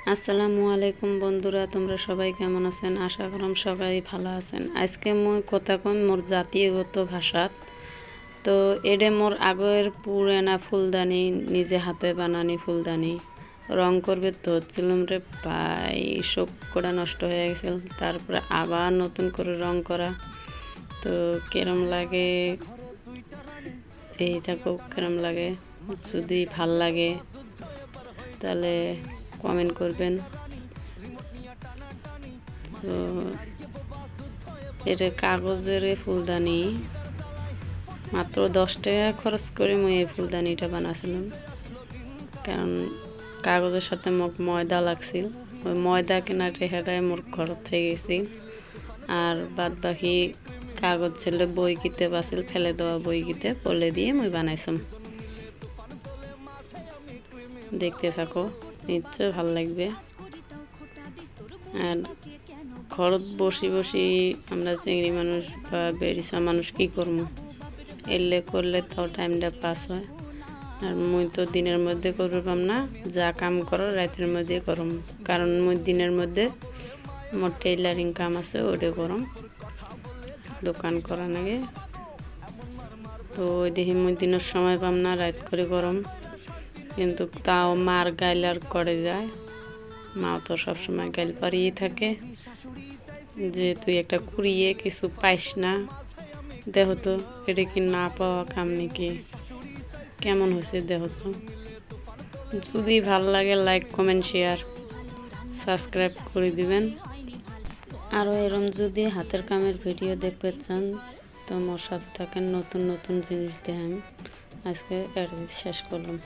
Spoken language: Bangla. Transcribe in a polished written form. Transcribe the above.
আসসালামু আলাইকুম বন্ধুরা, তোমরা সবাই কেমন আছেন? আশা করম সবাই ভালো আছেন। আজকে মই কথা কম মোর জাতীয়গত ভাষাত। তো এটা মোর আগের পুরানা ফুলদানি, নিজে হাতে বানানি ফুলদানি রং করবে তো হচ্ছিলাম রে প্রায় শোক করা নষ্ট হয়ে গেছিল। তারপরে আবার নতুন করে রং করা। তো কেরম লাগে এই থাকো, কেরম লাগে যদি ভাল লাগে তাহলে কমেন্ট করবেন। তো এটা কাগজের ফুলদানি, মাত্র 10 টাকা খরচ করে মই এই ফুলদানিটা বানাছিলাম। কারণ কাগজের সাথে মোক ময়দা লাগছিল, ওই ময়দা কেনার টাকাটাই মোর খরচ হয়ে গেছি। আর বাদ বাকি কাগজ ছেলে বই কিতে বাছিল, ফেলে দেওয়া বই কিতে পলে দিয়ে মই বানাইছাম। দেখতে থাকো, নিশ্চয় ভাল লাগবে। আর ঘরত বসি বসি আমরা চিংড়ি মানুষ বা বেরিসা মানুষ কি করবো, এলে করলে তো টাইমটা পাস হয়। আর মুই তো দিনের মধ্যে করবাম না, যা কাম করো রাতের মধ্যে করম। কারণ মুই দিনের মধ্যে মোর টেইলারিং কাম আছে, ওটা করম, দোকান করা নাগে। তো ওই দেখি মুই দিনের সময় পাম না, রাত করে গরম। কিন্তু তাও মার গাইল আর করে যায়, মাও তো সবসময় গাইল পারিয়ে থাকে যে তুই একটা কুড়িয়ে কিছু পাইস না, দেহ তো এটা কি না পাওয়া কাম নাকি, কেমন হয়েছে দেহ তো। যদি ভাল লাগে লাইক কমেন্ট শেয়ার সাবস্ক্রাইব করে দিবেন। আরও এরম যদি হাতের কামের ভিডিও দেখতে চান তো মোর সাথে থাকেন, নতুন নতুন জিনিস দেখেন। আজকে শেষ করলাম।